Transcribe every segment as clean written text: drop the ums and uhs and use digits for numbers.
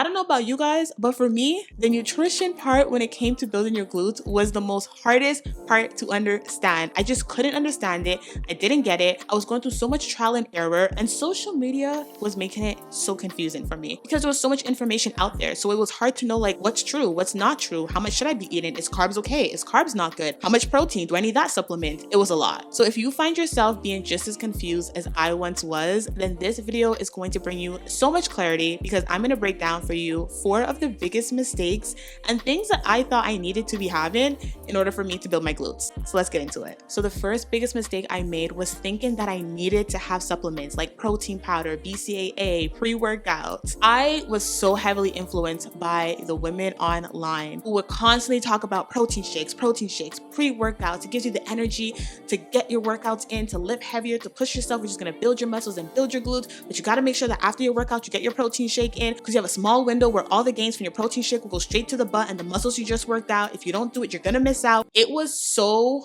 I don't know about you guys, but for me, the nutrition part when it came to building your glutes was the most hardest part to understand. I just couldn't understand it. I didn't get it. I was going through so much trial and error, and social media was making it so confusing for me because there was so much information out there. So it was hard to know like what's true, what's not true, how much should I be eating? Is carbs okay? Is carbs not good? How much protein? Do I need that supplement? It was a lot. So if you find yourself being just as confused as I once was, then this video is going to bring you so much clarity because I'm going to break down for you 4 of the biggest mistakes and things that I thought I needed to be having in order for me to build my glutes. So let's get into it. So the first biggest mistake I made was thinking that I needed to have supplements like protein powder, BCAA, pre-workouts. I was so heavily influenced by the women online who would constantly talk about protein shakes, pre-workouts. It gives you the energy to get your workouts in, to lift heavier, to push yourself, which is going to build your muscles and build your glutes. But you got to make sure that after your workout, you get your protein shake in because you have a small window where all the gains from your protein shake will go straight to the butt and the muscles you just worked out. If you don't do it, you're going to miss out. It was so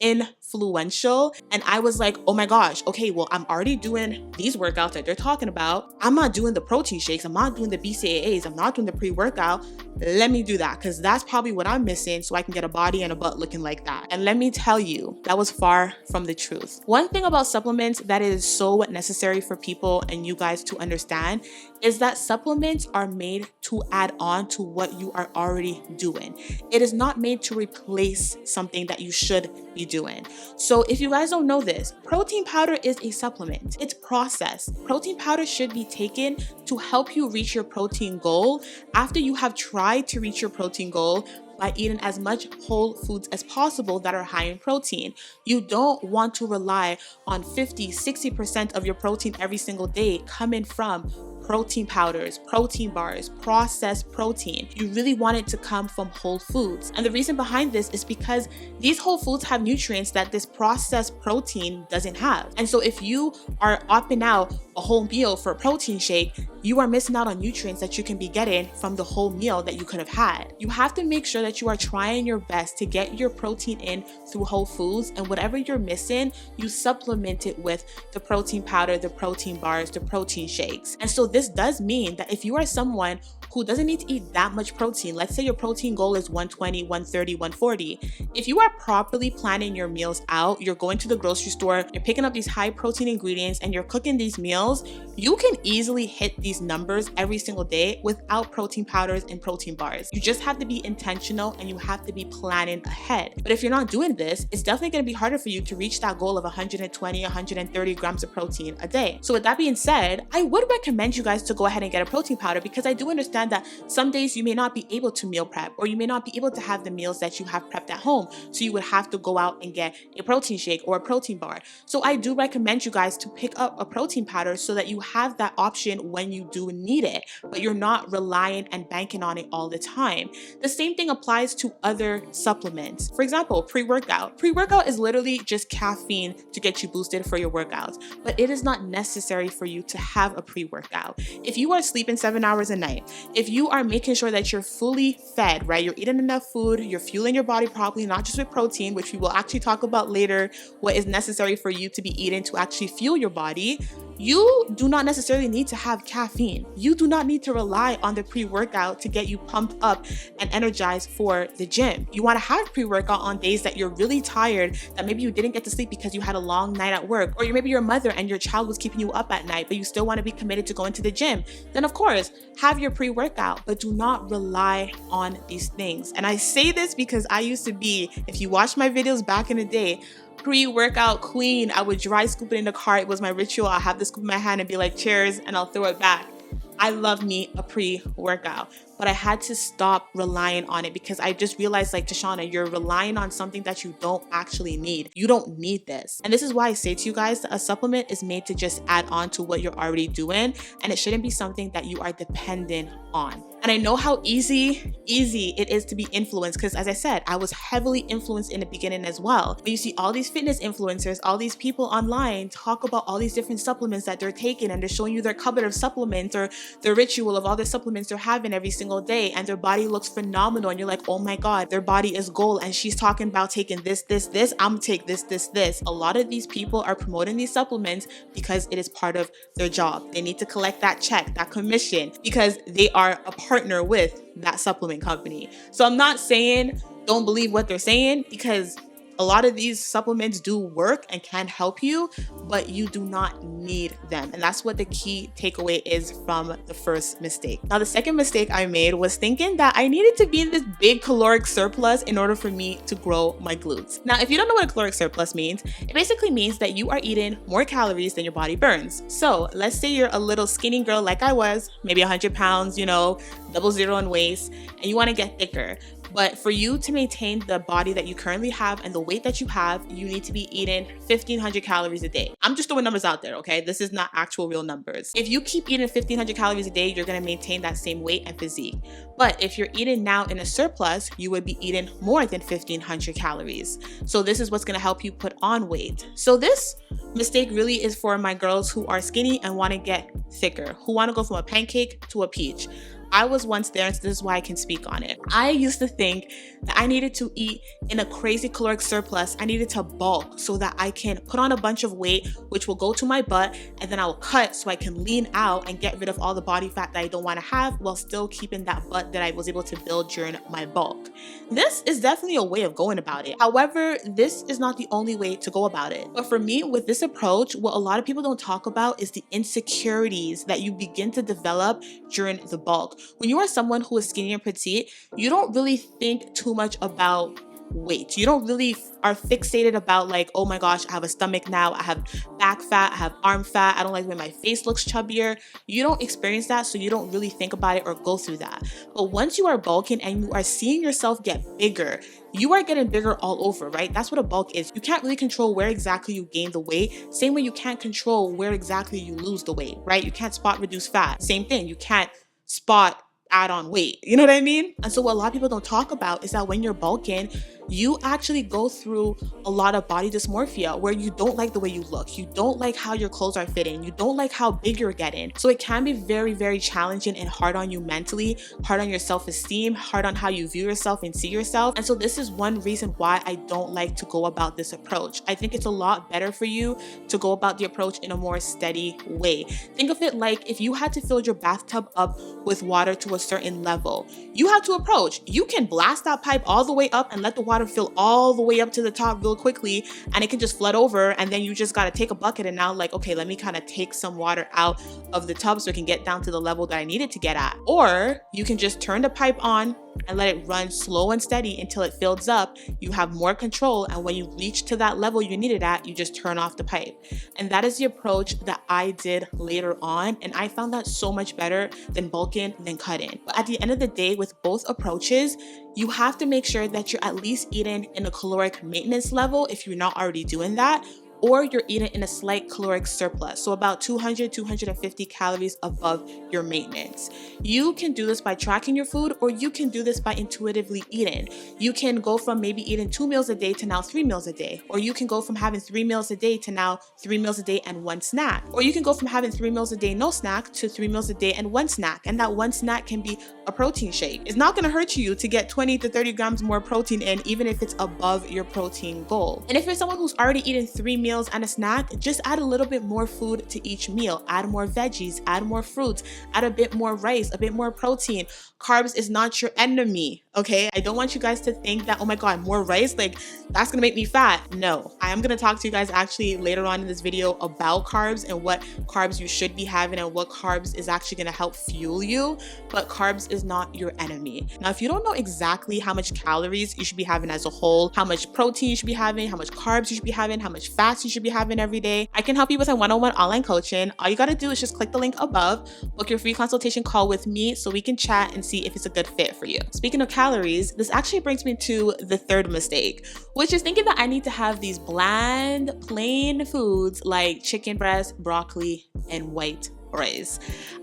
influential, and I was like, oh my gosh, okay, well, I'm already doing these workouts that they're talking about. I'm not doing the protein shakes, I'm not doing the BCAAs, I'm not doing the pre-workout. Let me do that because that's probably what I'm missing so I can get a body and a butt looking like that. And let me tell you, that was far from the truth. One thing about supplements that is so necessary for people and you guys to understand is that supplements are made to add on to what you are already doing. It is not made to replace something that you should be doing. So if you guys don't know this, protein powder is a supplement. It's processed. Protein powder should be taken to help you reach your protein goal after you have tried to reach your protein goal by eating as much whole foods as possible that are high in protein. You don't want to rely on 50-60% of your protein every single day coming from protein powders, protein bars, processed protein. You really want it to come from whole foods. And the reason behind this is because these whole foods have nutrients that this processed protein doesn't have. And so if you are opting out a whole meal for a protein shake, you are missing out on nutrients that you can be getting from the whole meal that you could have had. You have to make sure that you are trying your best to get your protein in through whole foods, and whatever you're missing, you supplement it with the protein powder, the protein bars, the protein shakes. And so this does mean that if you are someone who doesn't need to eat that much protein, let's say your protein goal is 120, 130, 140. If you are properly planning your meals out, you're going to the grocery store, you're picking up these high protein ingredients and you're cooking these meals, you can easily hit these numbers every single day without protein powders and protein bars. You just have to be intentional and you have to be planning ahead. But if you're not doing this, it's definitely going to be harder for you to reach that goal of 120, 130 grams of protein a day. So with that being said, I would recommend you guys to go ahead and get a protein powder because I do understand that some days you may not be able to meal prep or you may not be able to have the meals that you have prepped at home. So you would have to go out and get a protein shake or a protein bar. So I do recommend you guys to pick up a protein powder so that you have that option when you do need it, but you're not relying and banking on it all the time. The same thing applies to other supplements. For example, pre-workout. Pre-workout is literally just caffeine to get you boosted for your workouts, but it is not necessary for you to have a pre-workout. If you are sleeping 7 hours a night, if you are making sure that you're fully fed, right? You're eating enough food, you're fueling your body properly, not just with protein, which we will actually talk about later, what is necessary for you to be eating to actually fuel your body. You do not necessarily need to have caffeine. You do not need to rely on the pre-workout to get you pumped up and energized for the gym. You want to have pre-workout on days that you're really tired, that maybe you didn't get to sleep because you had a long night at work, or maybe you're a mother and your child was keeping you up at night, but you still want to be committed to going to the gym. Then of course, have your pre-workout, but do not rely on these things. And I say this because I used to be, if you watch my videos back in the day, pre-workout queen. I would dry scoop it in the cart. It was my ritual. I'll have the scoop in my hand and be like, cheers, and I'll throw it back. I love me a pre-workout, but I had to stop relying on it because I just realized, like, Tashana, you're relying on something that you don't actually need. You don't need this. And this is why I say to you guys that a supplement is made to just add on to what you're already doing, and it shouldn't be something that you are dependent on. And I know how easy it is to be influenced because, as I said, I was heavily influenced in the beginning as well. But you see all these fitness influencers, all these people online talk about all these different supplements that they're taking, and they're showing you their cupboard of supplements or the ritual of all the supplements they're having every single single day and their body looks phenomenal and you're like, oh my God, their body is gold and she's talking about taking this, I'm gonna take this. A lot of these people are promoting these supplements because it is part of their job. They need to collect that check, that commission, because they are a partner with that supplement company. So I'm not saying don't believe what they're saying, because a lot of these supplements do work and can help you, but you do not need them. And that's what the key takeaway is from the first mistake. Now, the second mistake I made was thinking that I needed to be in this big caloric surplus in order for me to grow my glutes. Now, if you don't know what a caloric surplus means, it basically means that you are eating more calories than your body burns. So let's say you're a little skinny girl like I was, maybe 100 pounds, 00 in waist, and you want to get thicker. But for you to maintain the body that you currently have and the weight that you have, you need to be eating 1,500 calories a day. I'm just throwing numbers out there, okay? This is not actual real numbers. If you keep eating 1,500 calories a day, you're gonna maintain that same weight and physique. But if you're eating now in a surplus, you would be eating more than 1,500 calories. So this is what's gonna help you put on weight. So this mistake really is for my girls who are skinny and wanna get thicker, who wanna go from a pancake to a peach. I was once there, and so this is why I can speak on it. I used to think that I needed to eat in a crazy caloric surplus. I needed to bulk so that I can put on a bunch of weight, which will go to my butt, and then I will cut so I can lean out and get rid of all the body fat that I don't want to have while still keeping that butt that I was able to build during my bulk. This is definitely a way of going about it. However, this is not the only way to go about it. But for me, with this approach, what a lot of people don't talk about is the insecurities that you begin to develop during the bulk. When you are someone who is skinny and petite, you don't really think too much about weight. You don't really are fixated about like, oh my gosh, I have a stomach now, I have back fat, I have arm fat, I don't like when my face looks chubbier. You don't experience that, so you don't really think about it or go through that. But once you are bulking and you are seeing yourself get bigger, you are getting bigger all over, right? That's what a bulk is. You can't really control where exactly you gain the weight. Same way you can't control where exactly you lose the weight, right? You can't spot reduce fat. Same thing, you can't spot add on weight. You know what I mean? And so what a lot of people don't talk about is that when you're bulking, you actually go through a lot of body dysmorphia where you don't like the way you look. You don't like how your clothes are fitting. You don't like how big you're getting. So it can be very, very challenging and hard on you mentally, hard on your self-esteem, hard on how you view yourself and see yourself. And so this is one reason why I don't like to go about this approach. I think it's a lot better for you to go about the approach in a more steady way. Think of it like if you had to fill your bathtub up with water to a certain level, you have to approach. You can blast that pipe all the way up and let the water fill all the way up to the top real quickly, and it can just flood over, and then you just got to take a bucket and now like, okay, let me kind of take some water out of the tub so it can get down to the level that I need it to get at. Or you can just turn the pipe on and let it run slow and steady until it fills up. You have more control, and when you reach to that level you need it at, you just turn off the pipe. And that is the approach that I did later on, and I found that so much better than bulking than cutting. But at the end of the day, with both approaches, you have to make sure that you're at least eating in a caloric maintenance level if you're not already doing that, or you're eating in a slight caloric surplus, so about 250 calories above your maintenance. You can do this by tracking your food, or you can do this by intuitively eating. You can go from maybe eating 2 meals a day to now 3 meals a day, or you can go from having 3 meals a day to now 3 meals a day and 1 snack, or you can go from having 3 meals a day no snack to 3 meals a day and 1 snack, and that 1 snack can be a protein shake. It's not going to hurt you to get 20 to 30 grams more protein in, even if it's above your protein goal. And if you're someone who's already eating 3 meals and a snack, just add a little bit more food to each meal. Add more veggies, add more fruits, add a bit more rice, a bit more protein. Carbs is not your enemy, okay? I don't want you guys to think that, oh my God, more rice, like that's gonna make me fat. No, I am gonna talk to you guys actually later on in this video about carbs and what carbs you should be having and what carbs is actually gonna help fuel you, but carbs is not your enemy. Now, if you don't know exactly how much calories you should be having as a whole, how much protein you should be having, how much carbs you should be having, how much fats you should be having every day, I can help you with a one-on-one online coaching. All you gotta do is just click the link above, book your free consultation call with me so we can chat and see if it's a good fit for you. Speaking of calories, this actually brings me to the third mistake, which is thinking that I need to have these bland, plain foods like chicken breast, broccoli, and white rice.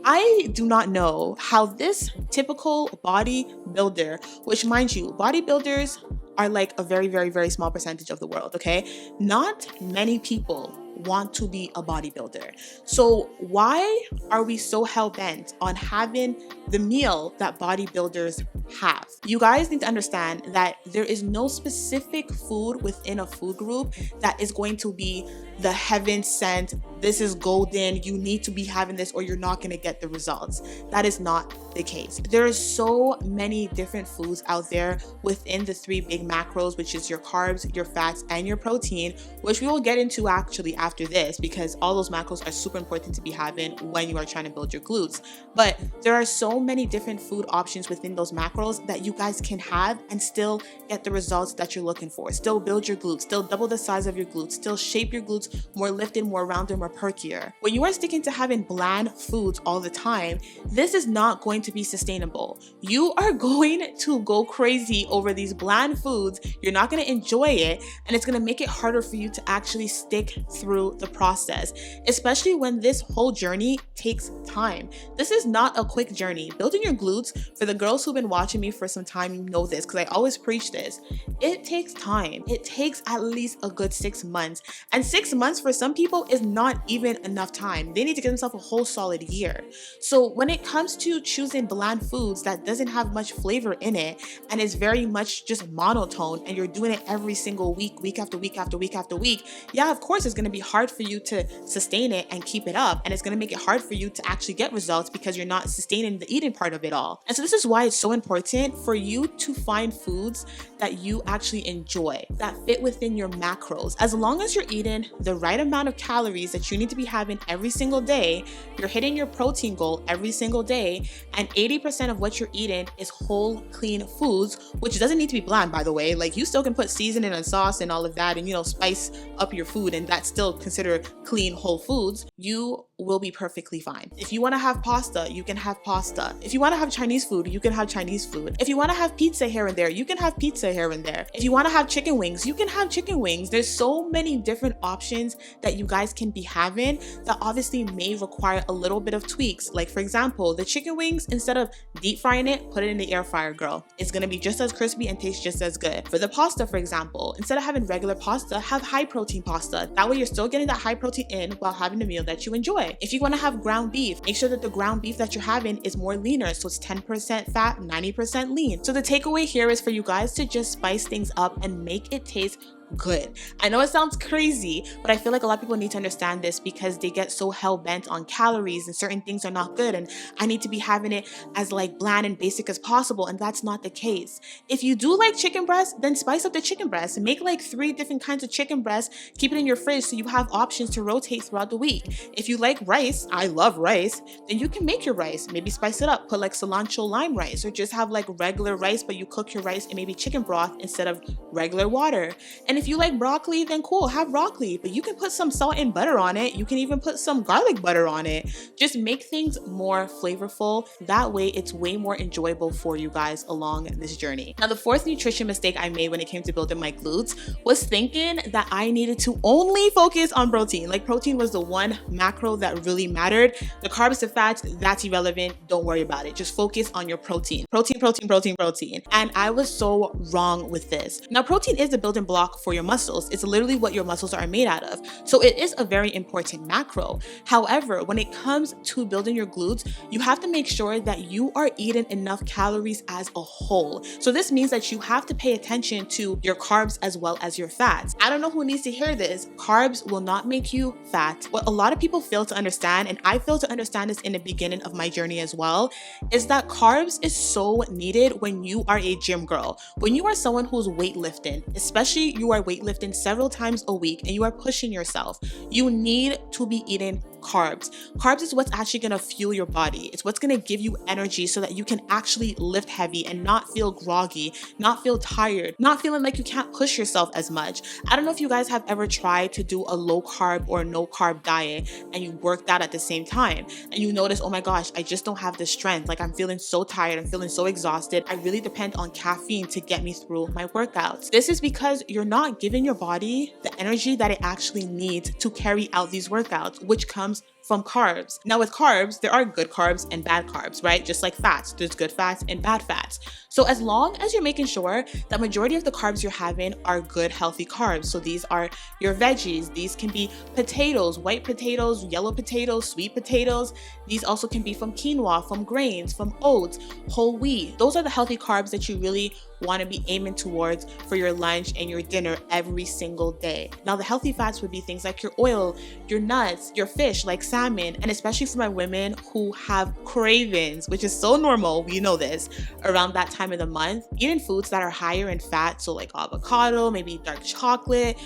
I do not know how this typical bodybuilder, which mind you, bodybuilders are like a very, very, very small percentage of the world, okay? Not many people want to be a bodybuilder. So why are we so hell-bent on having the meal that bodybuilders have? You guys need to understand that there is no specific food within a food group that is going to be the heaven sent, this is golden, you need to be having this or you're not going to get the results. That is not the case. There are so many different foods out there within the three big macros, which is your carbs, your fats, and your protein, which we will get into actually after this, because all those macros are super important to be having when you are trying to build your glutes. But there are so many different food options within those macros that you guys can have and still get the results that you're looking for. Still build your glutes, still double the size of your glutes, still shape your glutes more lifted, more rounded, more perkier. When you are sticking to having bland foods all the time, this is not going to be sustainable. You are going to go crazy over these bland foods. You're not going to enjoy it, and it's going to make it harder for you to actually stick through the process, especially when this whole journey takes time. This is not a quick journey. Building your glutes, for the girls who've been watching me for some time, you know this because I always preach this. It takes time. It takes at least a good 6 months, and 6 months for some people is not even enough time. They need to give themselves a whole solid year. So when it comes to choosing bland foods that doesn't have much flavor in it and is very much just monotone, and you're doing it every single week after week after week after week, yeah, of course it's going to be hard for you to sustain it and keep it up, and it's going to make it hard for you to actually get results because you're not sustaining the eating part of it all. And so this is why it's so important for you to find foods that you actually enjoy, that fit within your macros. As long as you're eating the right amount of calories that you need to be having every single day, you're hitting your protein goal every single day, and 80% of what you're eating is whole, clean foods, which doesn't need to be bland, by the way. Like, you still can put seasoning and sauce and all of that and, you know, spice up your food, and that's still considered clean, whole foods. You will be perfectly fine. If you want to have pasta, you can have pasta. If you want to have Chinese food, you can have Chinese food. If you want to have pizza here and there, you can have pizza here and there. If you want to have chicken wings, you can have chicken wings. There's so many different options that you guys can be having that obviously may require a little bit of tweaks. Like, for example, the chicken wings, instead of deep frying it, put it in the air fryer, girl. It's going to be just as crispy and taste just as good. For the pasta, for example, instead of having regular pasta, have high protein pasta. That way you're still getting that high protein in while having a meal that you enjoy. If you want to have ground beef, make sure that the ground beef that you're having is more leaner, so it's 10% fat, 90% lean. So the takeaway here is for you guys to just spice things up and make it taste good. I know it sounds crazy, but I feel like a lot of people need to understand this because they get so hell-bent on calories and certain things are not good, and I need to be having it as like bland and basic as possible, and that's not the case. If you do like chicken breast, then spice up the chicken breast and make like 3 different kinds of chicken breast, keep it in your fridge so you have options to rotate throughout the week. If you like rice, I love rice, then you can make your rice, maybe spice it up, put like cilantro lime rice, or just have like regular rice but you cook your rice in maybe chicken broth instead of regular water. And if you like broccoli, then cool, have broccoli, but you can put some salt and butter on it. You can even put some garlic butter on it. Just make things more flavorful. That way it's way more enjoyable for you guys along this journey. Now, the 4th nutrition mistake I made when it came to building my glutes was thinking that I needed to only focus on protein. Like, protein was the one macro that really mattered. The carbs, the fats, that's irrelevant. Don't worry about it. Just focus on your protein. Protein. And I was so wrong with this. Now, protein is the building block for your muscles. It's literally what your muscles are made out of. So it is a very important macro. However, when it comes to building your glutes, you have to make sure that you are eating enough calories as a whole. So this means that you have to pay attention to your carbs as well as your fats. I don't know who needs to hear this. Carbs will not make you fat. What a lot of people fail to understand, and I failed to understand this in the beginning of my journey as well, is that carbs is so needed when you are a gym girl. When you are someone who's weightlifting, especially you are weightlifting several times a week and you are pushing yourself, you need to be eating carbs. Carbs is what's actually going to fuel your body. It's what's going to give you energy so that you can actually lift heavy and not feel groggy, not feel tired, not feeling like you can't push yourself as much. I don't know if you guys have ever tried to do a low carb or no carb diet and you worked out at the same time and you notice, oh my gosh, I just don't have the strength. Like, I'm feeling so tired. I'm feeling so exhausted. I really depend on caffeine to get me through my workouts. This is because you're not giving your body the energy that it actually needs to carry out these workouts, which comes from carbs. Now with carbs, there are good carbs and bad carbs, right? Just like fats, there's good fats and bad fats. So as long as you're making sure that majority of the carbs you're having are good, healthy carbs. So these are your veggies. These can be potatoes, white potatoes, yellow potatoes, sweet potatoes. These also can be from quinoa, from grains, from oats, whole wheat. Those are the healthy carbs that you really want to be aiming towards for your lunch and your dinner every single day. Now, the healthy fats would be things like your oil, your nuts, your fish like salmon, and especially for my women who have cravings, which is so normal, we know this, around that time of the month, eating foods that are higher in fat, so like avocado, maybe dark chocolate,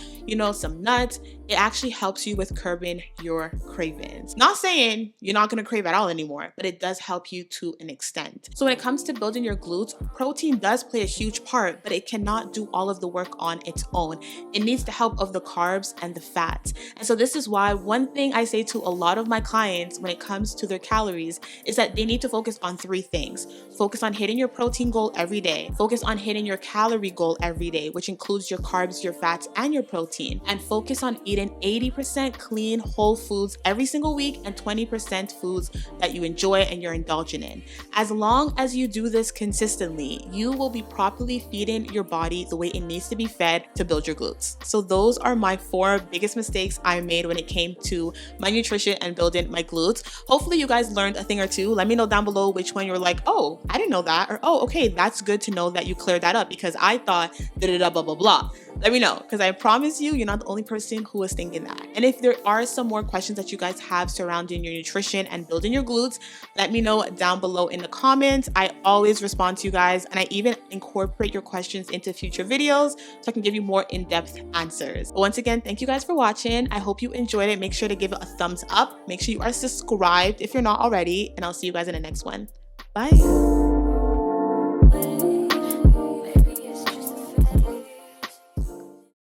some nuts, it actually helps you with curbing your cravings. Not saying you're not going to crave at all anymore, but it does help you to an extent. So when it comes to building your glutes, protein does play a huge part, but it cannot do all of the work on its own. It needs the help of the carbs and the fats. And so this is why one thing I say to a lot of my clients when it comes to their calories is that they need to focus on 3 things. Focus on hitting your protein goal every day. Focus on hitting your calorie goal every day, which includes your carbs, your fats, and your protein. And focus on eating 80% clean, whole foods every single week and 20% foods that you enjoy and you're indulging in. As long as you do this consistently, you will be properly feeding your body the way it needs to be fed to build your glutes. So those are my 4 biggest mistakes I made when it came to my nutrition and building my glutes. Hopefully you guys learned a thing or two. Let me know down below which one you're like, oh, I didn't know that, or oh, okay, that's good to know that you cleared that up because I thought da-da-da blah blah blah. Let me know, because I promise you're not the only person who was thinking that. And if there are some more questions that you guys have surrounding your nutrition and building your glutes, let me know down below in the comments. I always respond to you guys, and I even incorporate your questions into future videos so I can give you more in-depth answers. But once again, thank you guys for watching. I hope you enjoyed it. Make sure to give it a thumbs up. Make sure you are subscribed if you're not already, and I'll see you guys in the next one. Bye.